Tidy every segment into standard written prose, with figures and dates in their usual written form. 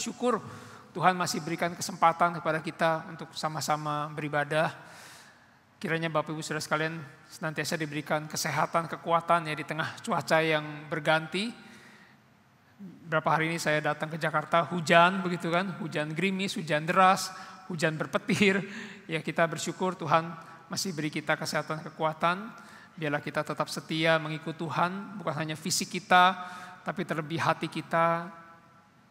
bersyukur Tuhan masih berikan kesempatan kepada kita untuk sama-sama beribadah. Kiranya Bapak Ibu Saudara sekalian senantiasa diberikan kesehatan, kekuatan ya di tengah cuaca yang berganti. Berapa hari ini saya datang ke Jakarta, hujan begitu kan, hujan gerimis, hujan deras, hujan berpetir. Ya kita bersyukur Tuhan masih beri kita kesehatan, kekuatan. Biarlah kita tetap setia mengikut Tuhan, bukan hanya fisik kita, tapi terlebih hati kita,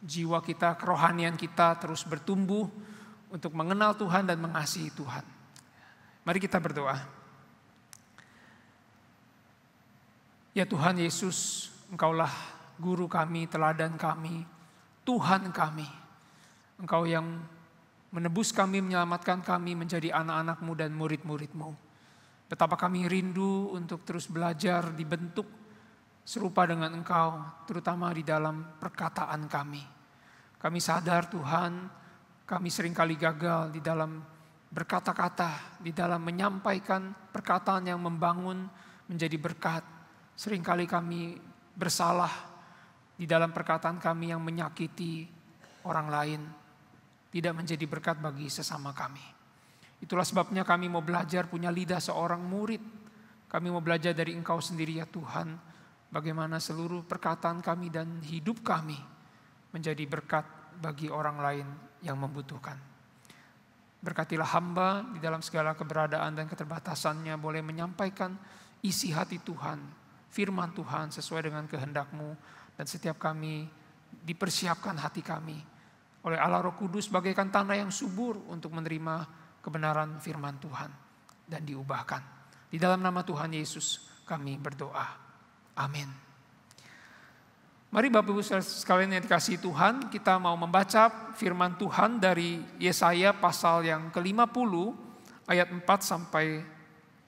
jiwa kita, kerohanian kita terus bertumbuh untuk mengenal Tuhan dan mengasihi Tuhan. Mari kita berdoa. Ya Tuhan Yesus, Engkaulah Guru kami, teladan kami, Tuhan kami. Engkau yang menebus kami, menyelamatkan kami menjadi anak-anak-Mu dan murid-murid-Mu. Betapa kami rindu untuk terus belajar, dibentuk serupa dengan Engkau, terutama di dalam perkataan kami. Kami sadar Tuhan, kami seringkali gagal di dalam berkata-kata, di dalam menyampaikan perkataan yang membangun menjadi berkat. Seringkali kami bersalah di dalam perkataan kami yang menyakiti orang lain, tidak menjadi berkat bagi sesama kami. Itulah sebabnya kami mau belajar punya lidah seorang murid. Kami mau belajar dari Engkau sendiri ya Tuhan, bagaimana seluruh perkataan kami dan hidup kami menjadi berkat bagi orang lain yang membutuhkan. Berkatilah hamba di dalam segala keberadaan dan keterbatasannya boleh menyampaikan isi hati Tuhan, firman Tuhan sesuai dengan kehendak-Mu. Dan setiap kami dipersiapkan hati kami oleh Allah Roh Kudus bagaikan tanah yang subur untuk menerima kebenaran firman Tuhan dan diubahkan. Di dalam nama Tuhan Yesus kami berdoa. Amin. Mari Bapak Ibu sekalian yang dikasihi Tuhan, kita mau membaca firman Tuhan dari Yesaya pasal yang ke-50 ayat 4 sampai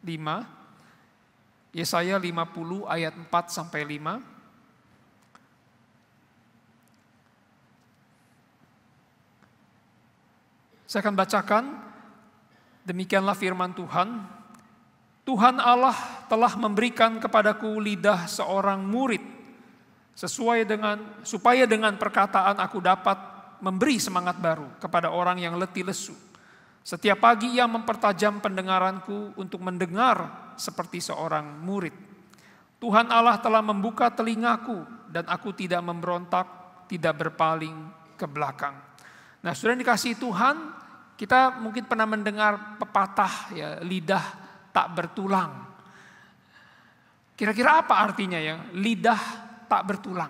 5. Yesaya 50 ayat 4 sampai 5. Saya akan bacakan, demikianlah firman Tuhan. Tuhan Allah telah memberikan kepadaku lidah seorang murid, supaya dengan perkataan aku dapat memberi semangat baru kepada orang yang letih lesu. Setiap pagi ia mempertajam pendengaranku untuk mendengar seperti seorang murid. Tuhan Allah telah membuka telingaku dan aku tidak memberontak, tidak berpaling ke belakang. Nah, sudah dikasihi Tuhan, kita mungkin pernah mendengar pepatah ya, lidah tak bertulang. Kira-kira apa artinya ya, lidah tak bertulang?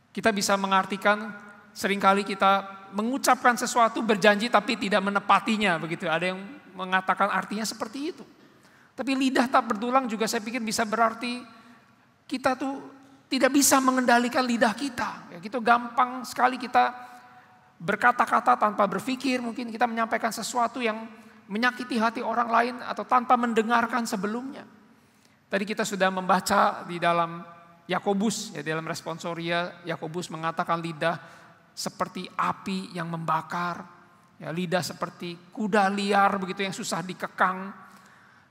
Kita bisa mengartikan seringkali kita mengucapkan sesuatu, berjanji tapi tidak menepatinya begitu. Ada yang mengatakan artinya seperti itu. Tapi lidah tak bertulang juga saya pikir bisa berarti kita tuh tidak bisa mengendalikan lidah kita. Ya, gitu gampang sekali kita berkata-kata tanpa berpikir, mungkin kita menyampaikan sesuatu yang menyakiti hati orang lain atau tanpa mendengarkan sebelumnya. Tadi kita sudah membaca di dalam Yakobus, ya, di dalam responsoria Yakobus mengatakan lidah seperti api yang membakar, ya, lidah seperti kuda liar begitu yang susah dikekang.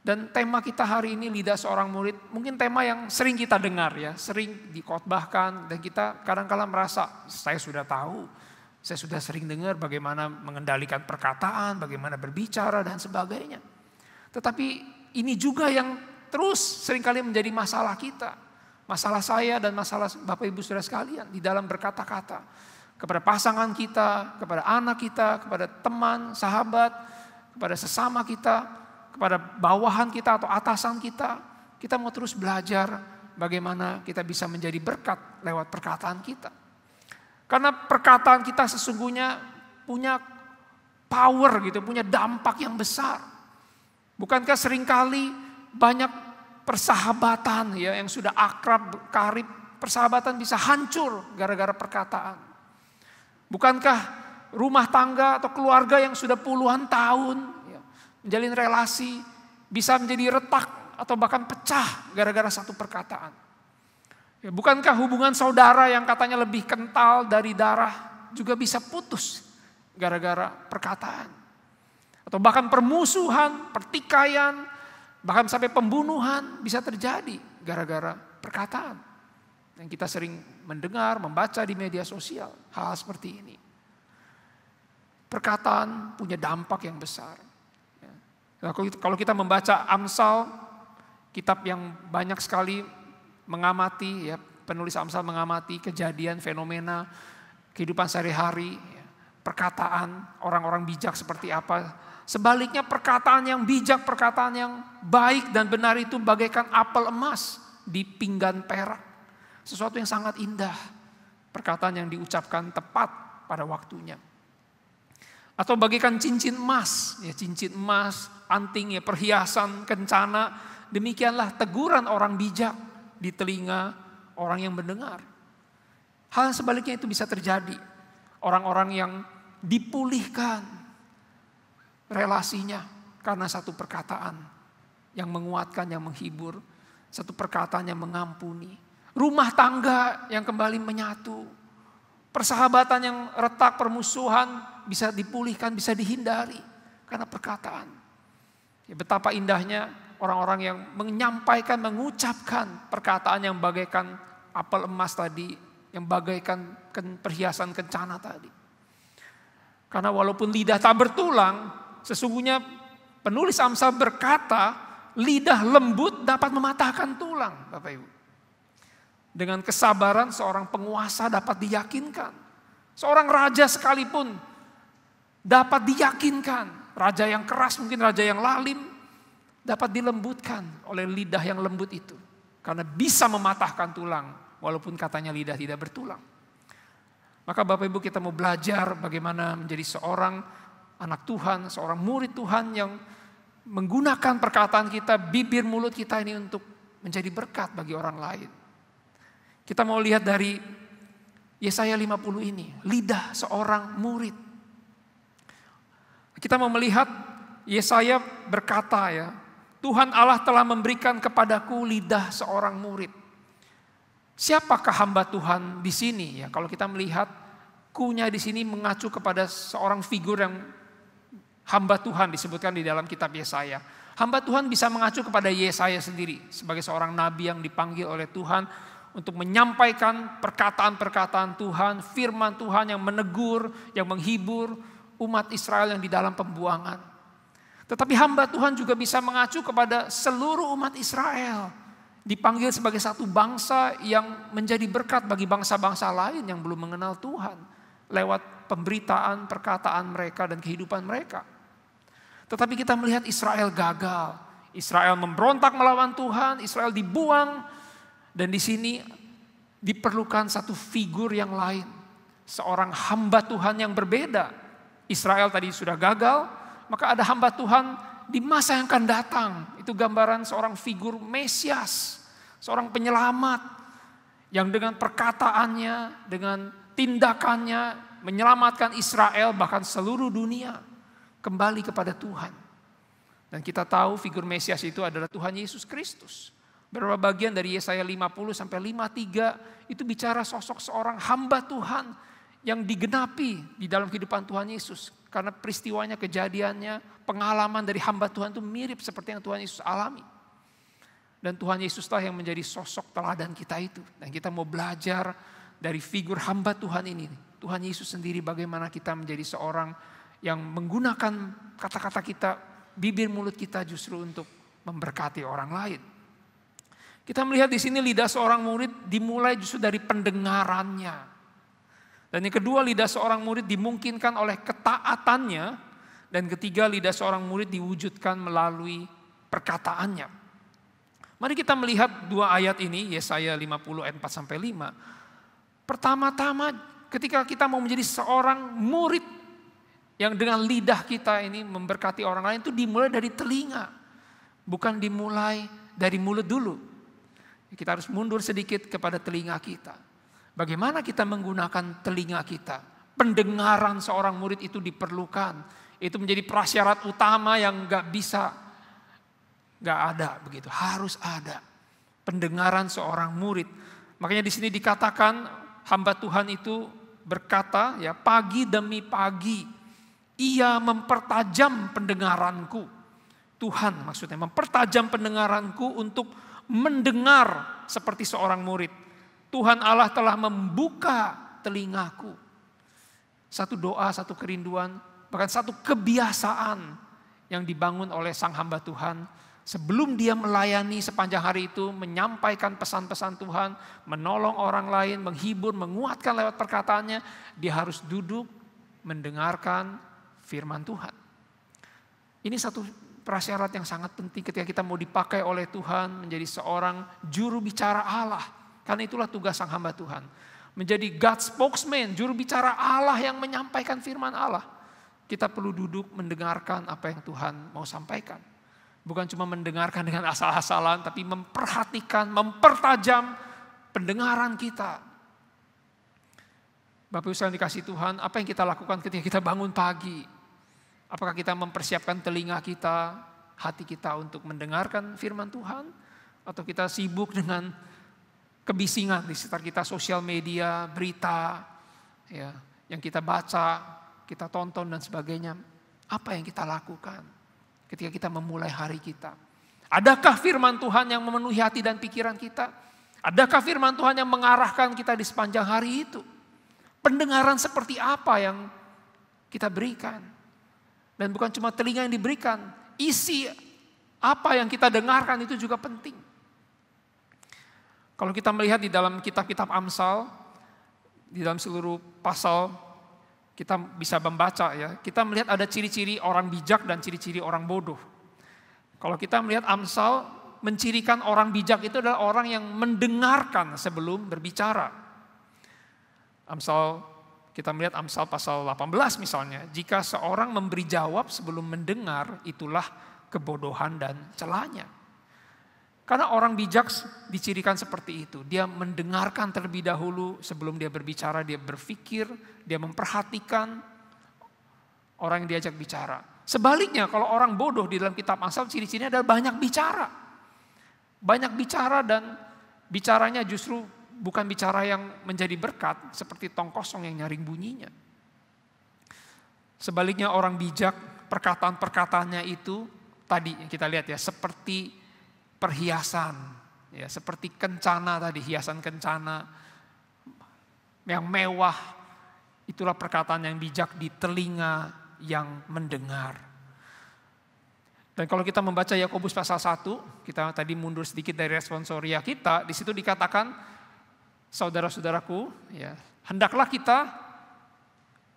Dan tema kita hari ini lidah seorang murid, mungkin tema yang sering kita dengar ya, sering dikotbahkan dan kita kadang-kala merasa saya sudah tahu, saya sudah sering dengar bagaimana mengendalikan perkataan, bagaimana berbicara dan sebagainya. Tetapi ini juga yang terus seringkali menjadi masalah kita. Masalah saya dan masalah Bapak Ibu Saudara sekalian di dalam berkata-kata. Kepada pasangan kita, kepada anak kita, kepada teman, sahabat, kepada sesama kita, kepada bawahan kita atau atasan kita. Kita mau terus belajar bagaimana kita bisa menjadi berkat lewat perkataan kita. Karena perkataan kita sesungguhnya punya power gitu, punya dampak yang besar. Bukankah seringkali banyak persahabatan ya yang sudah akrab, karib, persahabatan bisa hancur gara-gara perkataan. Bukankah rumah tangga atau keluarga yang sudah puluhan tahun ya, menjalin relasi bisa menjadi retak atau bahkan pecah gara-gara satu perkataan. Ya, bukankah hubungan saudara yang katanya lebih kental dari darah juga bisa putus gara-gara perkataan. Atau bahkan permusuhan, pertikaian, bahkan sampai pembunuhan bisa terjadi gara-gara perkataan. Yang kita sering mendengar, membaca di media sosial hal seperti ini. Perkataan punya dampak yang besar. Nah, kalau kita membaca Amsal, kitab yang banyak sekali mengamati, ya, penulis Amsal mengamati kejadian, fenomena, kehidupan sehari-hari, ya, perkataan orang-orang bijak seperti apa. Sebaliknya perkataan yang bijak, perkataan yang baik dan benar itu bagaikan apel emas di pinggan perak. Sesuatu yang sangat indah. Perkataan yang diucapkan tepat pada waktunya. Atau bagaikan cincin emas, ya, cincin emas, anting, ya, perhiasan, kencana. Demikianlah teguran orang bijak di telinga orang yang mendengar. Hal sebaliknya itu bisa terjadi. Orang-orang yang dipulihkan relasinya karena satu perkataan yang menguatkan, yang menghibur, satu perkataan yang mengampuni. Rumah tangga yang kembali menyatu, persahabatan yang retak, permusuhan bisa dipulihkan, bisa dihindari karena perkataan. Ya, betapa indahnya orang-orang yang menyampaikan, mengucapkan perkataan yang bagaikan apel emas tadi, yang bagaikan perhiasan kencana tadi. Karena walaupun lidah tak bertulang, sesungguhnya penulis Amsal berkata, lidah lembut dapat mematahkan tulang, Bapak Ibu. Dengan kesabaran seorang penguasa dapat diyakinkan. Seorang raja sekalipun dapat diyakinkan. Raja yang keras, mungkin raja yang lalim, dapat dilembutkan oleh lidah yang lembut itu. Karena bisa mematahkan tulang, walaupun katanya lidah tidak bertulang. Maka Bapak Ibu, kita mau belajar bagaimana menjadi seorang anak Tuhan, seorang murid Tuhan yang menggunakan perkataan kita, bibir mulut kita ini untuk menjadi berkat bagi orang lain. Kita mau lihat dari Yesaya 50 ini, lidah seorang murid. Kita mau melihat Yesaya berkata, ya, Tuhan Allah telah memberikan kepadaku lidah seorang murid. Siapakah hamba Tuhan di sini? Ya, kalau kita melihat kunya di sini mengacu kepada seorang figur yang hamba Tuhan disebutkan di dalam kitab Yesaya. Hamba Tuhan bisa mengacu kepada Yesaya sendiri sebagai seorang nabi yang dipanggil oleh Tuhan untuk menyampaikan perkataan-perkataan Tuhan, firman Tuhan yang menegur, yang menghibur umat Israel yang di dalam pembuangan. Tetapi hamba Tuhan juga bisa mengacu kepada seluruh umat Israel. Dipanggil sebagai satu bangsa yang menjadi berkat bagi bangsa-bangsa lain yang belum mengenal Tuhan. Lewat pemberitaan, perkataan mereka dan kehidupan mereka. Tetapi kita melihat Israel gagal. Israel memberontak melawan Tuhan, Israel dibuang. Dan di sini diperlukan satu figur yang lain. Seorang hamba Tuhan yang berbeda. Israel tadi sudah gagal, maka ada hamba Tuhan di masa yang akan datang. Itu gambaran seorang figur Mesias, seorang penyelamat yang dengan perkataannya, dengan tindakannya menyelamatkan Israel bahkan seluruh dunia kembali kepada Tuhan. Dan kita tahu figur Mesias itu adalah Tuhan Yesus Kristus. Beberapa bagian dari Yesaya 50 sampai 53 itu bicara sosok seorang hamba Tuhan yang digenapi di dalam kehidupan Tuhan Yesus. Karena peristiwanya, kejadiannya, pengalaman dari hamba Tuhan itu mirip seperti yang Tuhan Yesus alami. Dan Tuhan Yesuslah yang menjadi sosok teladan kita itu. Dan kita mau belajar dari figur hamba Tuhan ini. Tuhan Yesus sendiri bagaimana kita menjadi seorang yang menggunakan kata-kata kita, bibir mulut kita justru untuk memberkati orang lain. Kita melihat di sini lidah seorang murid dimulai justru dari pendengarannya. Dan yang kedua, lidah seorang murid dimungkinkan oleh ketaatannya. Dan ketiga, lidah seorang murid diwujudkan melalui perkataannya. Mari kita melihat dua ayat ini, Yesaya 50 ayat 4 sampai 5. Pertama-tama ketika kita mau menjadi seorang murid yang dengan lidah kita ini memberkati orang lain, itu dimulai dari telinga. Bukan dimulai dari mulut dulu. Kita harus mundur sedikit kepada telinga kita. Bagaimana kita menggunakan telinga kita? Pendengaran seorang murid itu diperlukan. Itu menjadi prasyarat utama yang gak ada begitu. Harus ada pendengaran seorang murid. Makanya di sini dikatakan hamba Tuhan itu berkata, ya, pagi demi pagi ia mempertajam pendengaranku. Tuhan maksudnya mempertajam pendengaranku untuk mendengar seperti seorang murid. Tuhan Allah telah membuka telingaku. Satu doa, satu kerinduan, bahkan satu kebiasaan yang dibangun oleh sang hamba Tuhan. Sebelum dia melayani sepanjang hari itu, menyampaikan pesan-pesan Tuhan, menolong orang lain, menghibur, menguatkan lewat perkataannya, dia harus duduk mendengarkan firman Tuhan. Ini satu prasyarat yang sangat penting ketika kita mau dipakai oleh Tuhan menjadi seorang juru bicara Allah. Karena itulah tugas sang hamba Tuhan. Menjadi God spokesman, juru bicara Allah yang menyampaikan firman Allah. Kita perlu duduk mendengarkan apa yang Tuhan mau sampaikan. Bukan cuma mendengarkan dengan asal-asalan, tapi memperhatikan, mempertajam pendengaran kita. Bapak Ibu sekalian dikasih Tuhan, apa yang kita lakukan ketika kita bangun pagi? Apakah kita mempersiapkan telinga kita, hati kita untuk mendengarkan firman Tuhan? Atau kita sibuk dengan kebisingan di sekitar kita, sosial media, berita, ya, yang kita baca, kita tonton dan sebagainya. Apa yang kita lakukan ketika kita memulai hari kita? Adakah firman Tuhan yang memenuhi hati dan pikiran kita? Adakah firman Tuhan yang mengarahkan kita di sepanjang hari itu? Pendengaran seperti apa yang kita berikan? Dan bukan cuma telinga yang diberikan, isi apa yang kita dengarkan itu juga penting. Kalau kita melihat di dalam kitab-kitab Amsal, di dalam seluruh pasal, kita bisa membaca ya, kita melihat ada ciri-ciri orang bijak dan ciri-ciri orang bodoh. Kalau kita melihat Amsal, mencirikan orang bijak itu adalah orang yang mendengarkan sebelum berbicara. Amsal, kita melihat Amsal pasal 18 misalnya, jika seorang memberi jawab sebelum mendengar, itulah kebodohan dan celahnya. Karena orang bijak dicirikan seperti itu. Dia mendengarkan terlebih dahulu sebelum dia berbicara, dia berpikir, dia memperhatikan orang yang diajak bicara. Sebaliknya kalau orang bodoh di dalam kitab Amsal ciri-cirinya adalah banyak bicara. Banyak bicara dan bicaranya justru bukan bicara yang menjadi berkat seperti tong kosong yang nyaring bunyinya. Sebaliknya orang bijak, perkataan-perkataannya itu tadi yang kita lihat ya, seperti perhiasan, ya, seperti kencana tadi, hiasan kencana yang mewah. Itulah perkataan yang bijak di telinga yang mendengar. Dan kalau kita membaca Yakobus pasal 1, kita tadi mundur sedikit dari responsoria kita, di situ dikatakan, saudara-saudaraku, ya, hendaklah kita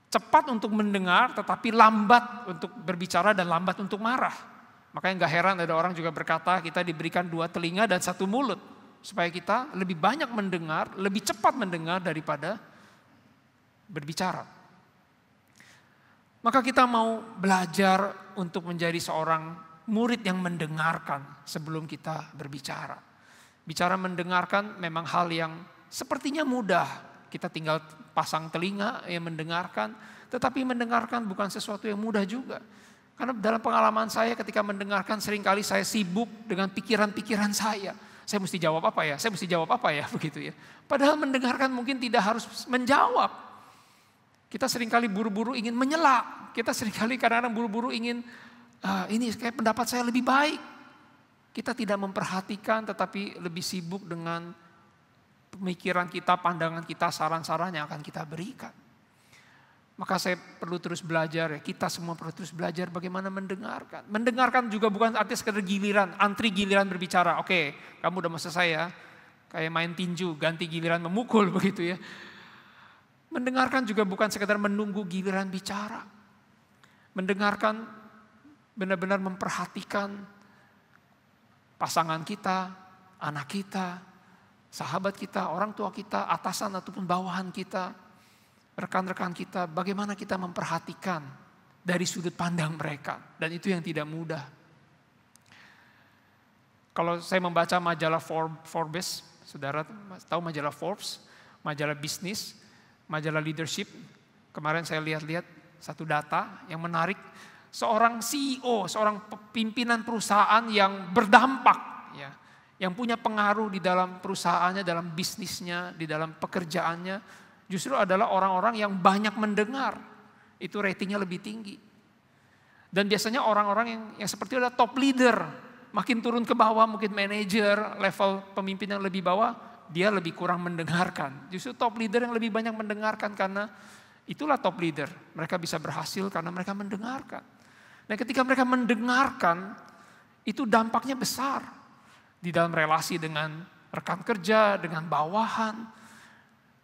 cepat untuk mendengar, tetapi lambat untuk berbicara dan lambat untuk marah. Makanya gak heran ada orang juga berkata kita diberikan 2 telinga dan 1 mulut. Supaya kita lebih banyak mendengar, lebih cepat mendengar daripada berbicara. Maka kita mau belajar untuk menjadi seorang murid yang mendengarkan sebelum kita berbicara. Bicara mendengarkan memang hal yang sepertinya mudah. Kita tinggal pasang telinga yang mendengarkan. Tetapi mendengarkan bukan sesuatu yang mudah juga. Karena dalam pengalaman saya ketika mendengarkan seringkali saya sibuk dengan pikiran-pikiran saya. Saya mesti jawab apa ya? Saya mesti jawab apa ya? Begitu ya. Padahal mendengarkan mungkin tidak harus menjawab. Kita seringkali buru-buru ingin menyela. Kita seringkali kadang-kadang buru-buru ingin, ini kayak pendapat saya lebih baik. Kita tidak memperhatikan tetapi lebih sibuk dengan pemikiran kita, pandangan kita, saran-saran yang akan kita berikan. Maka saya perlu terus belajar ya, kita semua perlu terus belajar bagaimana mendengarkan. Mendengarkan juga bukan arti sekedar giliran, antri giliran berbicara. Oke, kamu udah selesai ya, kayak main tinju, ganti giliran memukul begitu ya. Mendengarkan juga bukan sekedar menunggu giliran bicara. Mendengarkan benar-benar memperhatikan pasangan kita, anak kita, sahabat kita, orang tua kita, atasan ataupun bawahan kita, rekan-rekan kita, bagaimana kita memperhatikan dari sudut pandang mereka. Dan itu yang tidak mudah. Kalau saya membaca majalah Forbes, saudara tahu majalah Forbes, majalah bisnis, majalah leadership. Kemarin saya lihat-lihat satu data yang menarik. Seorang CEO, seorang pimpinan perusahaan yang berdampak, ya, yang punya pengaruh di dalam perusahaannya, dalam bisnisnya, di dalam pekerjaannya, justru adalah orang-orang yang banyak mendengar. Itu ratingnya lebih tinggi. Dan biasanya orang-orang yang seperti adalah top leader. Makin turun ke bawah, mungkin manajer, level pemimpin yang lebih bawah, dia lebih kurang mendengarkan. Justru top leader yang lebih banyak mendengarkan, karena itulah top leader. Mereka bisa berhasil karena mereka mendengarkan. Nah, ketika mereka mendengarkan, itu dampaknya besar di dalam relasi dengan rekan kerja, dengan bawahan.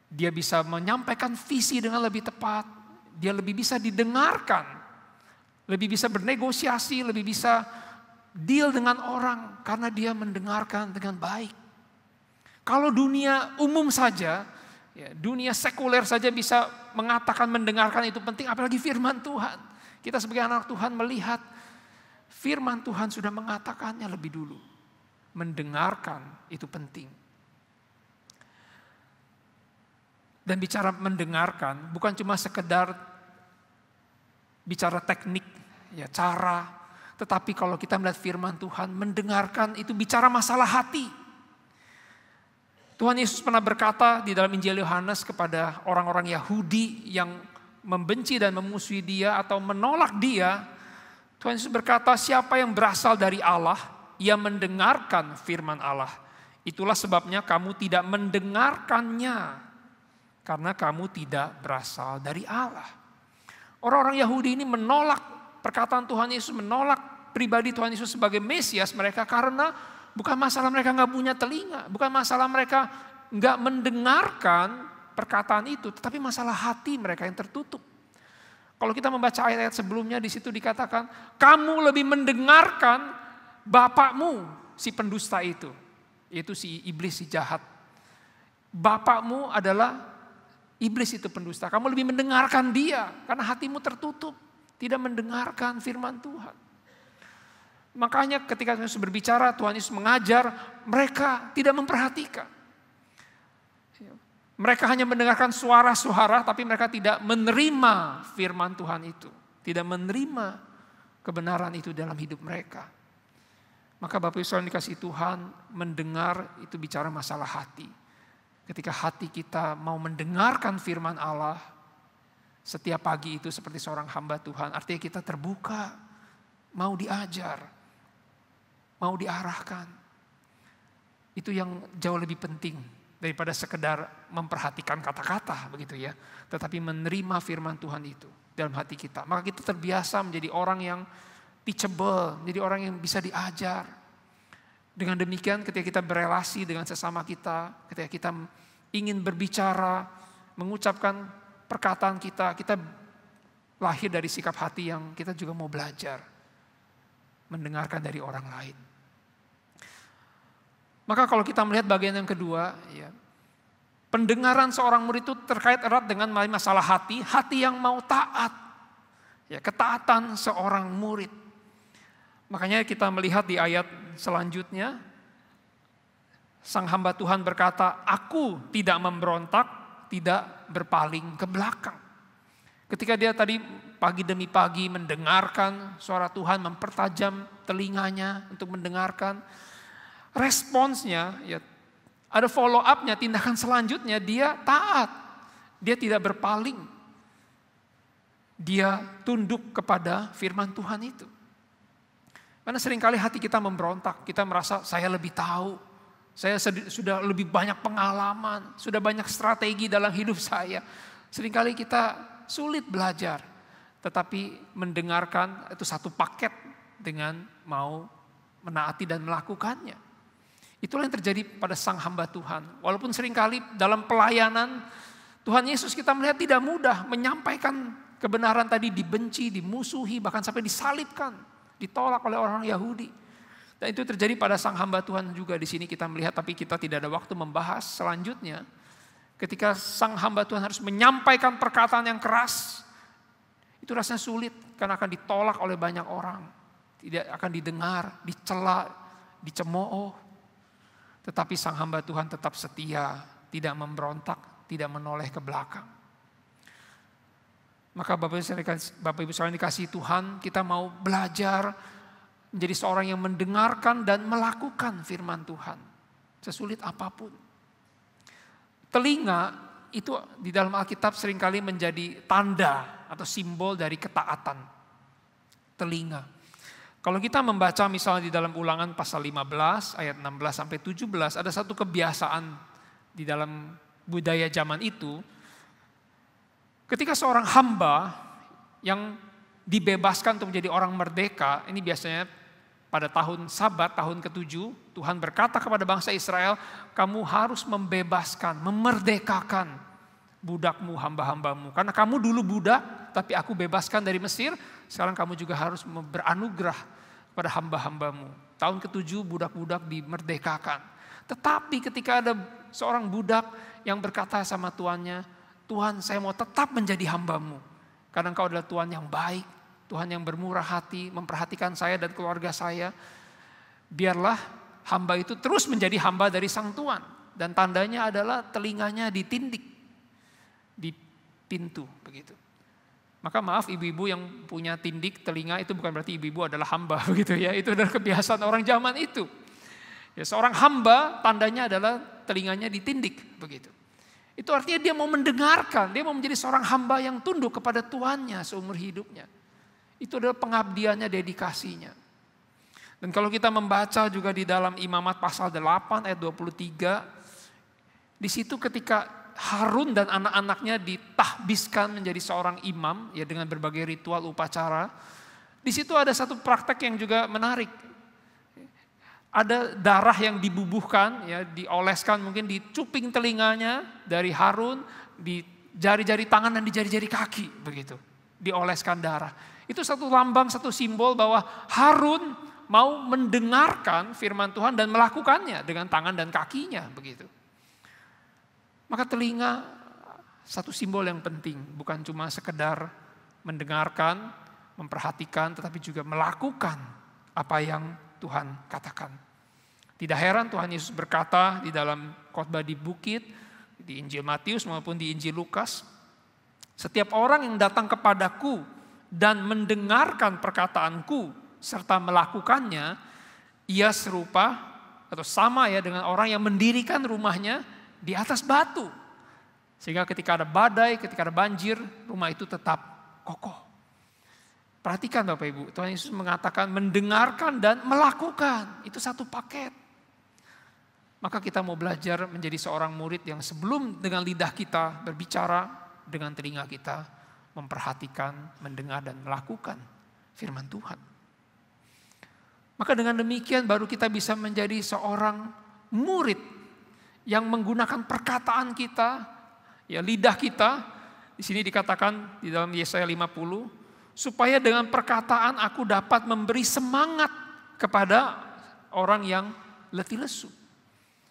Dia bisa menyampaikan visi dengan lebih tepat. Dia lebih bisa didengarkan, lebih bisa bernegosiasi, lebih bisa deal dengan orang karena dia mendengarkan dengan baik. Kalau dunia umum saja, ya, dunia sekuler saja bisa mengatakan mendengarkan itu penting, apalagi firman Tuhan. Kita sebagai anak Tuhan melihat firman Tuhan sudah mengatakannya lebih dulu. Mendengarkan itu penting. Dan bicara mendengarkan bukan cuma sekedar bicara teknik, ya, cara. Tetapi kalau kita melihat firman Tuhan, mendengarkan itu bicara masalah hati. Tuhan Yesus pernah berkata di dalam Injil Yohanes kepada orang-orang Yahudi yang membenci dan memusuhi dia atau menolak dia. Tuhan Yesus berkata, siapa yang berasal dari Allah, ia mendengarkan firman Allah. Itulah sebabnya kamu tidak mendengarkannya, karena kamu tidak berasal dari Allah. Orang-orang Yahudi ini menolak perkataan Tuhan Yesus, menolak pribadi Tuhan Yesus sebagai Mesias mereka karena bukan masalah mereka nggak punya telinga, bukan masalah mereka nggak mendengarkan perkataan itu, tetapi masalah hati mereka yang tertutup. Kalau kita membaca ayat-ayat sebelumnya, di situ dikatakan, kamu lebih mendengarkan bapakmu, si pendusta itu, yaitu si iblis, si jahat. Bapakmu adalah iblis itu pendusta. Kamu lebih mendengarkan dia karena hatimu tertutup, tidak mendengarkan firman Tuhan. Makanya ketika Tuhan Yesus berbicara, Tuhan Yesus mengajar, mereka tidak memperhatikan. Mereka hanya mendengarkan suara-suara, tapi mereka tidak menerima firman Tuhan itu. Tidak menerima kebenaran itu dalam hidup mereka. Maka Bapak Ibu Saudara dikasih Tuhan, mendengar itu bicara masalah hati. Ketika hati kita mau mendengarkan firman Allah, setiap pagi itu seperti seorang hamba Tuhan, artinya kita terbuka, mau diajar, mau diarahkan. Itu yang jauh lebih penting daripada sekedar memperhatikan kata-kata begitu ya. Tetapi menerima firman Tuhan itu dalam hati kita. Maka kita terbiasa menjadi orang yang teachable, menjadi orang yang bisa diajar. Dengan demikian ketika kita berelasi dengan sesama kita, ketika kita ingin berbicara, mengucapkan perkataan kita, kita lahir dari sikap hati yang kita juga mau belajar. Mendengarkan dari orang lain. Maka kalau kita melihat bagian yang kedua, ya, pendengaran seorang murid itu terkait erat dengan masalah hati yang mau taat. Ya, ketaatan seorang murid. Makanya kita melihat di ayat selanjutnya, sang hamba Tuhan berkata, aku tidak memberontak, tidak berpaling ke belakang. Ketika dia tadi pagi demi pagi mendengarkan suara Tuhan, mempertajam telinganya untuk mendengarkan, responsnya, ya, ada follow up-nya, tindakan selanjutnya dia taat. Dia tidak berpaling. Dia tunduk kepada firman Tuhan itu. Karena seringkali hati kita memberontak, kita merasa saya lebih tahu, saya sudah lebih banyak pengalaman, sudah banyak strategi dalam hidup saya. Seringkali kita sulit belajar, tetapi mendengarkan itu satu paket dengan mau menaati dan melakukannya. Itulah yang terjadi pada sang hamba Tuhan. Walaupun seringkali dalam pelayanan Tuhan Yesus kita melihat tidak mudah menyampaikan kebenaran tadi, dibenci, dimusuhi, bahkan sampai disalibkan. Ditolak oleh orang Yahudi. Dan itu terjadi pada sang hamba Tuhan juga di sini kita melihat, tapi kita tidak ada waktu membahas selanjutnya. Ketika sang hamba Tuhan harus menyampaikan perkataan yang keras, itu rasanya sulit karena akan ditolak oleh banyak orang. Tidak akan didengar, dicela, dicemooh. Tetapi sang hamba Tuhan tetap setia, tidak memberontak, tidak menoleh ke belakang. Maka Bapak Ibu Saudara dikasihi Tuhan, kita mau belajar menjadi seorang yang mendengarkan dan melakukan firman Tuhan. Sesulit apapun. Telinga itu di dalam Alkitab seringkali menjadi tanda atau simbol dari ketaatan. Telinga. Kalau kita membaca misalnya di dalam Ulangan pasal 15 ayat 16 sampai 17, ada satu kebiasaan di dalam budaya zaman itu, ketika seorang hamba yang dibebaskan untuk menjadi orang merdeka, ini biasanya pada tahun Sabat, tahun ke-7, Tuhan berkata kepada bangsa Israel, kamu harus membebaskan, memerdekakan budakmu, hamba-hambamu. Karena kamu dulu budak, tapi aku bebaskan dari Mesir, sekarang kamu juga harus beranugerah kepada hamba-hambamu. Tahun ke-7 budak-budak dimerdekakan. Tetapi ketika ada seorang budak yang berkata sama tuannya, Tuhan, saya mau tetap menjadi hambamu. Karena engkau adalah Tuhan yang baik, Tuhan yang bermurah hati, memperhatikan saya dan keluarga saya. Biarlah hamba itu terus menjadi hamba dari sang Tuhan. Dan tandanya adalah telinganya ditindik di pintu, begitu. Maka maaf ibu-ibu yang punya tindik telinga, itu bukan berarti ibu-ibu adalah hamba, begitu ya. Itu adalah kebiasaan orang zaman itu. Ya, seorang hamba tandanya adalah telinganya ditindik, begitu. Itu artinya dia mau mendengarkan, dia mau menjadi seorang hamba yang tunduk kepada Tuhannya seumur hidupnya. Itu adalah pengabdiannya, dedikasinya. Dan kalau kita membaca juga di dalam Imamat pasal 8 ayat 23, di situ ketika Harun dan anak-anaknya ditahbiskan menjadi seorang imam, ya dengan berbagai ritual upacara, di situ ada satu praktek yang juga menarik. Ada darah yang dibubuhkan, ya dioleskan mungkin di cuping telinganya dari Harun, di jari-jari tangan dan di jari-jari kaki, begitu. Dioleskan darah. Itu satu lambang, satu simbol bahwa Harun mau mendengarkan firman Tuhan dan melakukannya dengan tangan dan kakinya, begitu. Maka telinga satu simbol yang penting, bukan cuma sekedar mendengarkan, memperhatikan, tetapi juga melakukan apa yang Tuhan katakan. Tidak heran Tuhan Yesus berkata di dalam khotbah di bukit, di Injil Matius maupun di Injil Lukas, setiap orang yang datang kepadaku dan mendengarkan perkataanku serta melakukannya, ia serupa atau sama ya dengan orang yang mendirikan rumahnya di atas batu. Sehingga ketika ada badai, ketika ada banjir, rumah itu tetap kokoh. Perhatikan Bapak Ibu, Tuhan Yesus mengatakan mendengarkan dan melakukan. Itu satu paket. Maka kita mau belajar menjadi seorang murid yang sebelum dengan lidah kita berbicara, dengan telinga kita memperhatikan, mendengar dan melakukan firman Tuhan. Maka dengan demikian baru kita bisa menjadi seorang murid yang menggunakan perkataan kita, ya lidah kita. Di sini dikatakan di dalam Yesaya 50, supaya dengan perkataan aku dapat memberi semangat kepada orang yang letih lesu.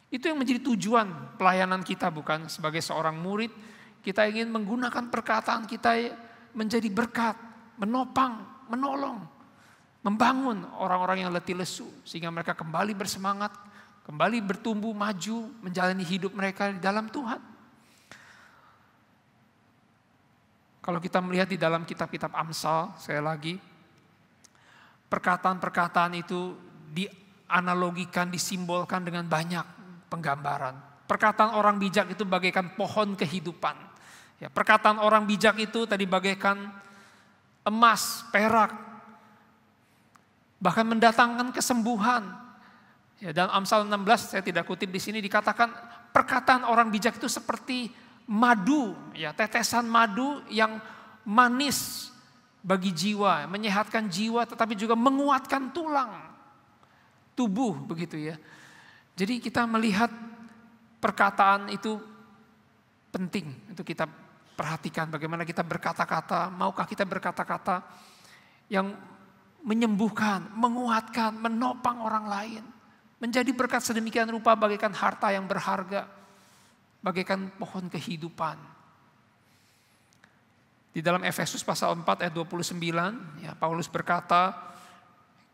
Itu yang menjadi tujuan pelayanan kita, bukan sebagai seorang murid. Kita ingin menggunakan perkataan kita menjadi berkat, menopang, menolong, membangun orang-orang yang letih lesu. Sehingga mereka kembali bersemangat, kembali bertumbuh, maju, menjalani hidup mereka di dalam Tuhan. Kalau kita melihat di dalam kitab-kitab Amsal, sekali lagi, perkataan-perkataan itu dianalogikan, disimbolkan dengan banyak penggambaran. Perkataan orang bijak itu bagaikan pohon kehidupan. Ya, perkataan orang bijak itu tadi bagaikan emas, perak, bahkan mendatangkan kesembuhan. Ya, dalam Amsal 16 saya tidak kutip di sini dikatakan perkataan orang bijak itu seperti madu, ya tetesan madu yang manis bagi jiwa, menyehatkan jiwa, tetapi juga menguatkan tulang, tubuh, begitu ya. Jadi kita melihat perkataan itu penting untuk kita perhatikan bagaimana kita berkata-kata, maukah kita berkata-kata yang menyembuhkan, menguatkan, menopang orang lain. Menjadi berkat sedemikian rupa bagaikan harta yang berharga, bagaikan pohon kehidupan. Di dalam Efesus pasal 4 ayat 29, ya, Paulus berkata,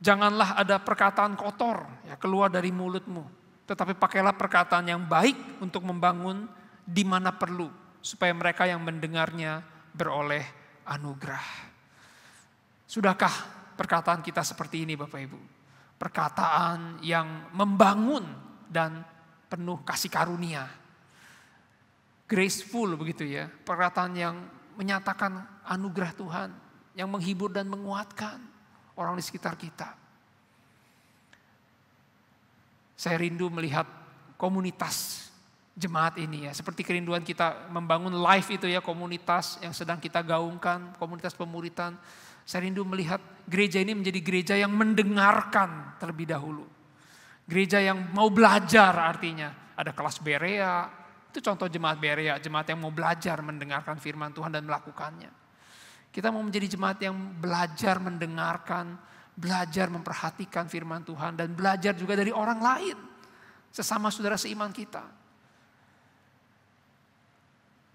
janganlah ada perkataan kotor ya, keluar dari mulutmu, tetapi pakailah perkataan yang baik untuk membangun di mana perlu, supaya mereka yang mendengarnya beroleh anugerah. Sudahkah perkataan kita seperti ini Bapak Ibu? Perkataan yang membangun dan penuh kasih karunia. Graceful begitu ya, perkataan yang menyatakan anugerah Tuhan, yang menghibur dan menguatkan orang di sekitar kita. Saya rindu melihat komunitas jemaat ini ya. Seperti kerinduan kita membangun life itu ya, komunitas yang sedang kita gaungkan, komunitas pemuritan. Saya rindu melihat gereja ini menjadi gereja yang mendengarkan terlebih dahulu. Gereja yang mau belajar artinya. Ada kelas Berea, itu contoh jemaat Berea, jemaat yang mau belajar mendengarkan firman Tuhan dan melakukannya. Kita mau menjadi jemaat yang belajar mendengarkan, belajar memperhatikan firman Tuhan, dan belajar juga dari orang lain, sesama saudara seiman kita.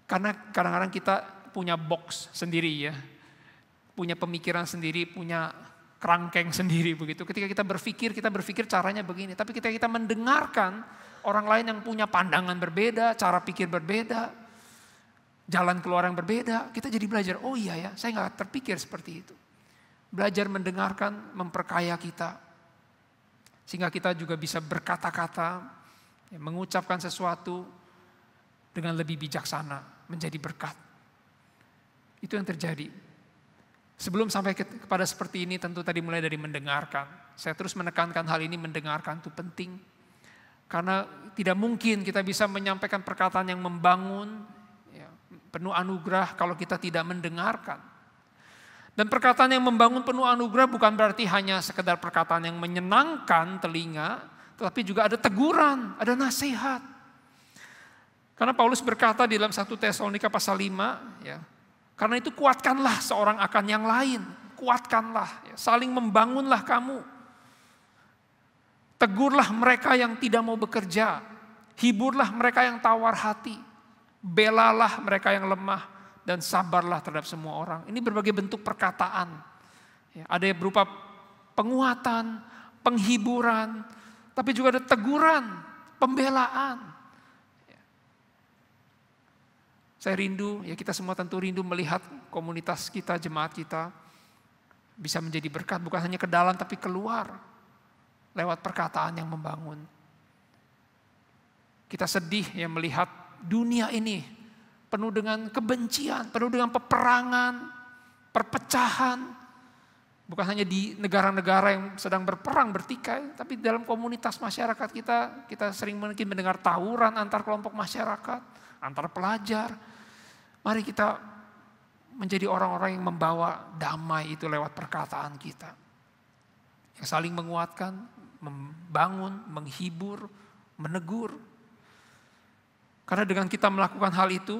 Karena kadang-kadang kita punya box sendiri ya, punya pemikiran sendiri, punya kerangkeng sendiri begitu. Ketika kita berpikir caranya begini. Tapi ketika kita mendengarkan orang lain yang punya pandangan berbeda, cara pikir berbeda, jalan keluar yang berbeda, kita jadi belajar, oh iya ya, saya gak terpikir seperti itu. Belajar mendengarkan, memperkaya kita. Sehingga kita juga bisa berkata-kata, ya, mengucapkan sesuatu dengan lebih bijaksana, menjadi berkat. Itu yang terjadi. Sebelum sampai kepada seperti ini, tentu tadi mulai dari mendengarkan. Saya terus menekankan hal ini, mendengarkan itu penting. Karena tidak mungkin kita bisa menyampaikan perkataan yang membangun, ya, penuh anugerah kalau kita tidak mendengarkan. Dan perkataan yang membangun penuh anugerah bukan berarti hanya sekedar perkataan yang menyenangkan telinga, tetapi juga ada teguran, ada nasihat. Karena Paulus berkata di dalam 1 Tesalonika pasal 5, ya, karena itu kuatkanlah seorang akan yang lain, kuatkanlah, ya, saling membangunlah kamu. Tegurlah mereka yang tidak mau bekerja, hiburlah mereka yang tawar hati, belalah mereka yang lemah, dan sabarlah terhadap semua orang. Ini berbagai bentuk perkataan. Ya, ada yang berupa penguatan, penghiburan, tapi juga ada teguran, pembelaan. Saya rindu, ya kita semua tentu rindu melihat komunitas kita, jemaat kita bisa menjadi berkat bukan hanya ke dalam tapi keluar lewat perkataan yang membangun. Kita sedih ya melihat dunia ini penuh dengan kebencian, penuh dengan peperangan, perpecahan. Bukan hanya di negara-negara yang sedang berperang, bertikai, tapi dalam komunitas masyarakat kita sering mungkin mendengar tawuran antar kelompok masyarakat, antar pelajar. Mari kita menjadi orang-orang yang membawa damai itu lewat perkataan kita. Yang saling menguatkan, membangun, menghibur, menegur. Karena dengan kita melakukan hal itu,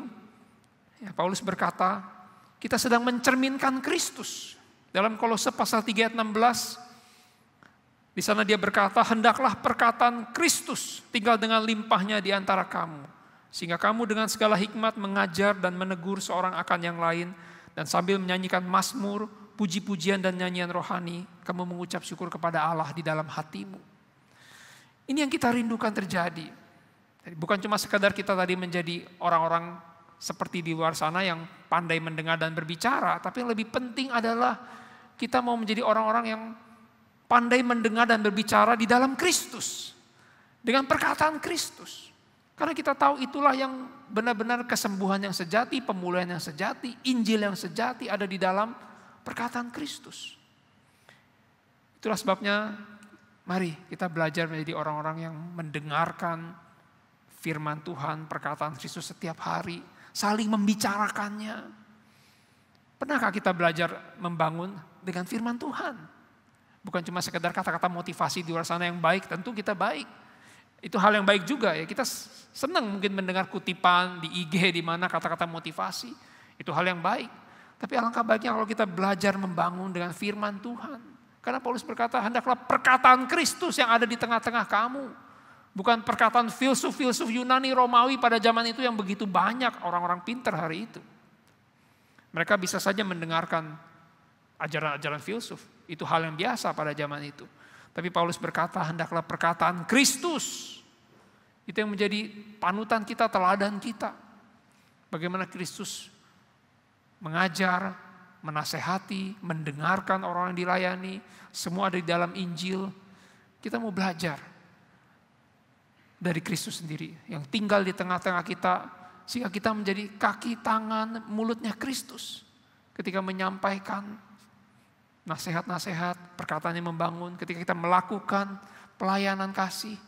ya Paulus berkata, kita sedang mencerminkan Kristus. Dalam Kolose pasal 3 ayat 16, di sana dia berkata, hendaklah perkataan Kristus tinggal dengan limpahnya di antara kamu. Sehingga kamu dengan segala hikmat mengajar dan menegur seorang akan yang lain. Dan sambil menyanyikan mazmur, puji-pujian dan nyanyian rohani, kamu mengucap syukur kepada Allah di dalam hatimu. Ini yang kita rindukan terjadi. Bukan cuma sekadar kita tadi menjadi orang-orang seperti di luar sana yang pandai mendengar dan berbicara. Tapi yang lebih penting adalah kita mau menjadi orang-orang yang pandai mendengar dan berbicara di dalam Kristus. Dengan perkataan Kristus. Karena kita tahu itulah yang benar-benar kesembuhan yang sejati, pemulihan yang sejati, Injil yang sejati ada di dalam perkataan Kristus. Itulah sebabnya mari kita belajar menjadi orang-orang yang mendengarkan firman Tuhan, perkataan Kristus setiap hari, saling membicarakannya. Pernahkah kita belajar membangun dengan firman Tuhan? Bukan cuma sekedar kata-kata motivasi di luar sana yang baik, tentu kita baik. Itu hal yang baik juga ya, kita senang mungkin mendengar kutipan di IG di mana kata-kata motivasi. Itu hal yang baik. Tapi alangkah baiknya kalau kita belajar membangun dengan firman Tuhan. Karena Paulus berkata, hendaklah perkataan Kristus yang ada di tengah-tengah kamu. Bukan perkataan filsuf-filsuf Yunani, Romawi pada zaman itu yang begitu banyak orang-orang pintar hari itu. Mereka bisa saja mendengarkan ajaran-ajaran filsuf. Itu hal yang biasa pada zaman itu. Tapi Paulus berkata, hendaklah perkataan Kristus. Itu yang menjadi panutan kita, teladan kita. Bagaimana Kristus mengajar, menasehati, mendengarkan orang yang dilayani. Semua ada di dalam Injil. Kita mau belajar dari Kristus sendiri. Yang tinggal di tengah-tengah kita. Sehingga kita menjadi kaki, tangan, mulutnya Kristus. Ketika menyampaikan nasihat-nasihat, perkataan yang membangun, ketika kita melakukan pelayanan kasih,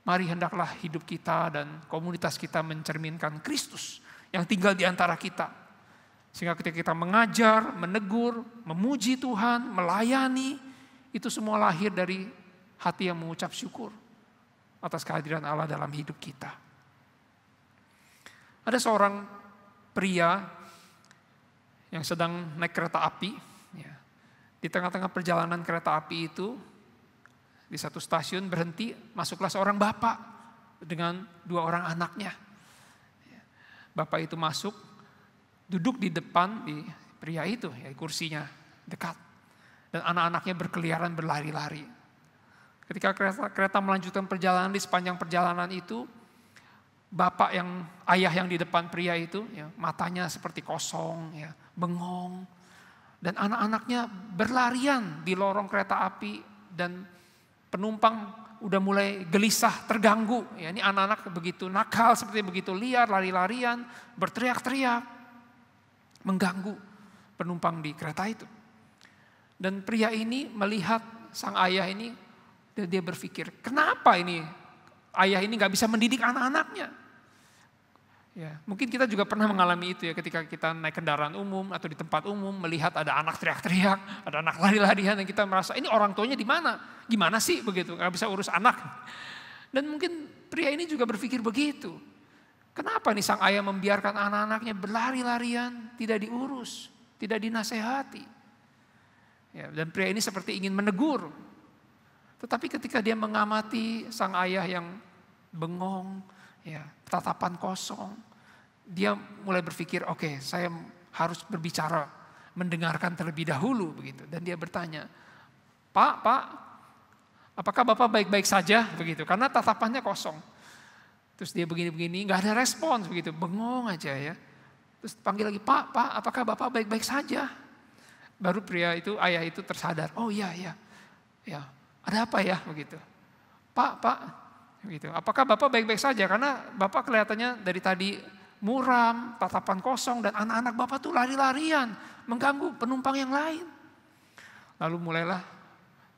Mari hendaklah hidup kita dan komunitas kita mencerminkan Kristus yang tinggal di antara kita. Sehingga ketika kita mengajar, menegur, memuji Tuhan, melayani, itu semua lahir dari hati yang mengucap syukur atas kehadiran Allah dalam hidup kita. Ada seorang pria yang sedang naik kereta api. Di tengah-tengah perjalanan kereta api itu, di satu stasiun berhenti, masuklah seorang bapak dengan 2 orang anaknya. Bapak itu masuk, duduk di depan di pria itu, kursinya dekat. Dan anak-anaknya berkeliaran berlari-lari. Ketika kereta melanjutkan perjalanan, di sepanjang perjalanan itu, ayah yang di depan pria itu, matanya seperti kosong, bengong. Dan anak-anaknya berlarian di lorong kereta api dan penumpang udah mulai gelisah, terganggu. Ini anak-anak begitu nakal, seperti begitu liar, lari-larian, berteriak-teriak, mengganggu penumpang di kereta itu. Dan pria ini melihat sang ayah ini, dan dia berpikir, kenapa ini ayah ini gak bisa mendidik anak-anaknya? Mungkin kita juga pernah mengalami itu ketika kita naik kendaraan umum atau di tempat umum melihat ada anak teriak-teriak, ada anak lari-larian dan kita merasa ini orang tuanya di mana? Gimana sih begitu? Gak bisa urus anak. Dan mungkin pria ini juga berpikir begitu. Kenapa nih sang ayah membiarkan anak-anaknya berlari-larian, tidak diurus, tidak dinasehati? Dan pria ini seperti ingin menegur. Tetapi ketika dia mengamati sang ayah yang bengong, tatapan kosong, dia mulai berpikir, oke, saya harus berbicara, mendengarkan terlebih dahulu begitu. Dan dia bertanya, Pak, apakah Bapak baik-baik saja begitu? Karena tatapannya kosong. Terus dia begini-begini, nggak ada respons begitu, bengong aja ya. Terus panggil lagi, Pak, apakah Bapak baik-baik saja? Baru ayah itu tersadar, oh iya, ada apa ya begitu. Pak, begitu. Apakah Bapak baik-baik saja? Karena Bapak kelihatannya dari tadi muram, tatapan kosong, dan anak-anak Bapak tuh lari-larian, mengganggu penumpang yang lain. Lalu mulailah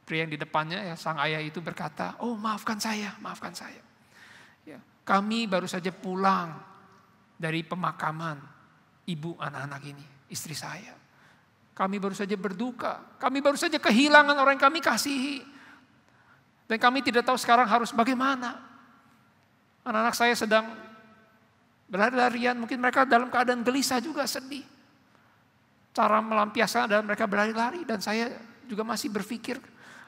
pria yang di depannya, sang ayah itu berkata, oh maafkan saya. Kami baru saja pulang dari pemakaman ibu anak-anak ini, istri saya. Kami baru saja berduka, kami baru saja kehilangan orang yang kami kasihi. Dan kami tidak tahu sekarang harus bagaimana. Anak-anak saya sedang berlari-larian, mungkin mereka dalam keadaan gelisah juga, sedih. Cara melampiaskan adalah mereka berlari-lari dan saya juga masih berpikir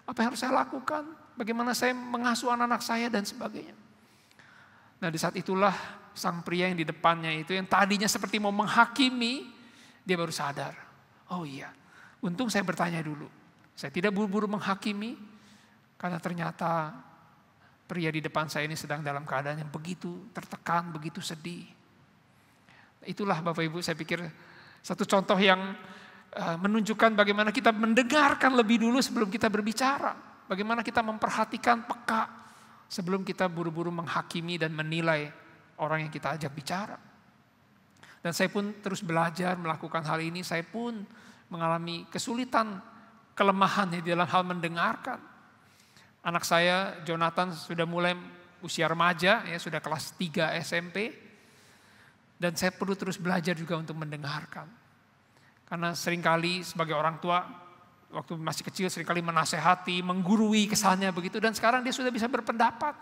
apa yang harus saya lakukan, bagaimana saya mengasuh anak-anak saya dan sebagainya. Nah di saat itulah sang pria yang di depannya itu yang tadinya seperti mau menghakimi, dia baru sadar. Oh iya, untung saya bertanya dulu. Saya tidak buru-buru menghakimi, karena ternyata pria di depan saya ini sedang dalam keadaan yang begitu tertekan, begitu sedih. Itulah Bapak Ibu, saya pikir satu contoh yang menunjukkan bagaimana kita mendengarkan lebih dulu sebelum kita berbicara. Bagaimana kita memperhatikan peka sebelum kita buru-buru menghakimi dan menilai orang yang kita ajak bicara. Dan saya pun terus belajar melakukan hal ini, saya pun mengalami kesulitan, kelemahan di dalam hal mendengarkan. Anak saya, Jonathan, sudah mulai usia remaja, sudah kelas 3 SMP. Dan saya perlu terus belajar juga untuk mendengarkan. Karena seringkali sebagai orang tua, waktu masih kecil seringkali menasehati, menggurui kesannya begitu. Dan sekarang dia sudah bisa berpendapat.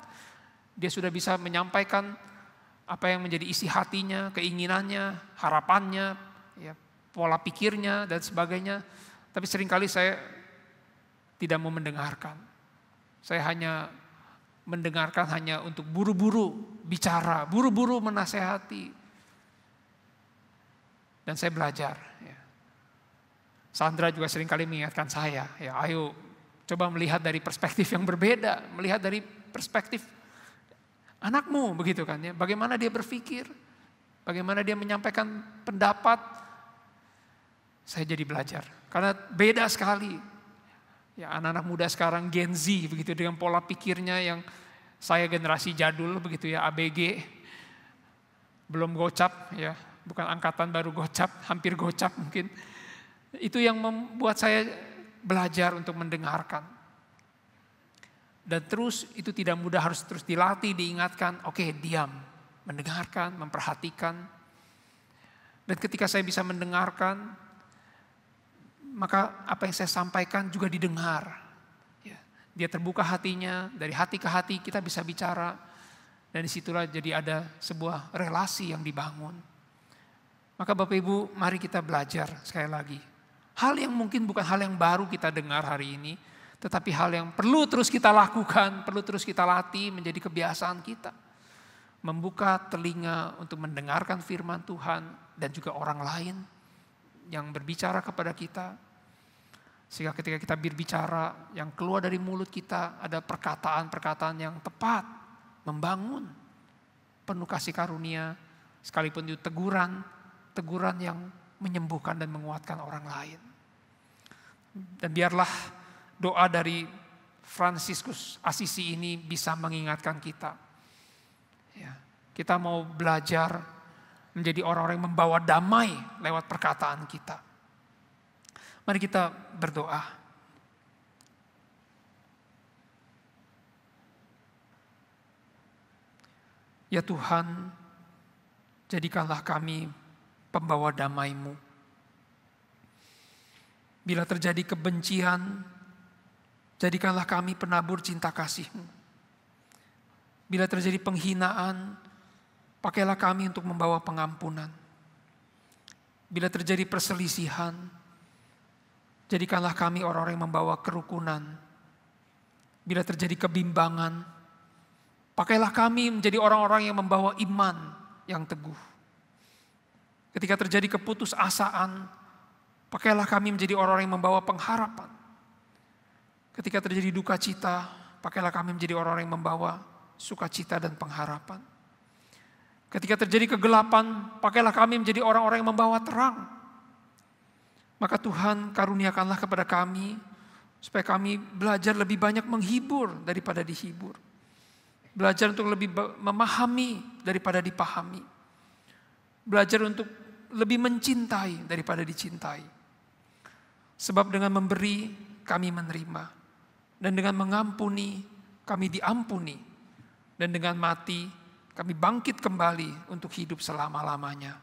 Dia sudah bisa menyampaikan apa yang menjadi isi hatinya, keinginannya, harapannya, pola pikirnya dan sebagainya. Tapi seringkali saya tidak mau mendengarkan. Saya hanya mendengarkan hanya untuk buru-buru bicara, buru-buru menasehati. Dan saya belajar. Sandra juga seringkali mengingatkan saya, ayo coba melihat dari perspektif yang berbeda, melihat dari perspektif anakmu begitu kan ya. Bagaimana dia berpikir, bagaimana dia menyampaikan pendapat. Saya jadi belajar karena beda sekali. Anak-anak muda sekarang Gen Z begitu dengan pola pikirnya yang saya generasi jadul begitu ABG. Belum gocap bukan angkatan baru gocap, hampir gocap mungkin. Itu yang membuat saya belajar untuk mendengarkan. Dan terus itu tidak mudah, harus terus dilatih, diingatkan. Oke, diam, mendengarkan, memperhatikan. Dan ketika saya bisa mendengarkan, maka apa yang saya sampaikan juga didengar. Ya, dia terbuka hatinya, dari hati ke hati kita bisa bicara. Dan disitulah jadi ada sebuah relasi yang dibangun. Maka Bapak Ibu, mari kita belajar sekali lagi. Hal yang mungkin bukan hal yang baru kita dengar hari ini, tetapi hal yang perlu terus kita lakukan, perlu terus kita latih menjadi kebiasaan kita. Membuka telinga untuk mendengarkan firman Tuhan dan juga orang lain yang berbicara kepada kita. Sehingga ketika kita berbicara, yang keluar dari mulut kita ada perkataan-perkataan yang tepat, membangun, penuh kasih karunia, sekalipun itu teguran yang menyembuhkan dan menguatkan orang lain. Dan biarlah doa dari Fransiskus Assisi ini bisa mengingatkan kita. Ya, kita mau belajar menjadi orang-orang yang membawa damai lewat perkataan kita. Mari kita berdoa. Ya Tuhan, jadikanlah kami pembawa damai-Mu. Bila terjadi kebencian, jadikanlah kami penabur cinta kasih-Mu. Bila terjadi penghinaan, pakailah kami untuk membawa pengampunan. Bila terjadi perselisihan, jadikanlah kami orang-orang yang membawa kerukunan. Bila terjadi kebimbangan, pakailah kami menjadi orang-orang yang membawa iman yang teguh. Ketika terjadi keputusasaan, pakailah kami menjadi orang-orang yang membawa pengharapan. Ketika terjadi duka cita, pakailah kami menjadi orang-orang yang membawa sukacita dan pengharapan. Ketika terjadi kegelapan, pakailah kami menjadi orang-orang yang membawa terang. Maka Tuhan karuniakanlah kepada kami, supaya kami belajar lebih banyak menghibur daripada dihibur. Belajar untuk lebih memahami daripada dipahami. Belajar untuk lebih mencintai daripada dicintai. Sebab dengan memberi, kami menerima. Dan dengan mengampuni, kami diampuni. Dan dengan mati, kami bangkit kembali untuk hidup selama-lamanya.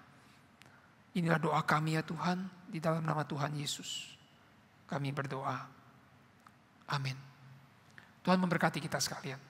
Inilah doa kami ya Tuhan, di dalam nama Tuhan Yesus. Kami berdoa. Amin. Tuhan memberkati kita sekalian.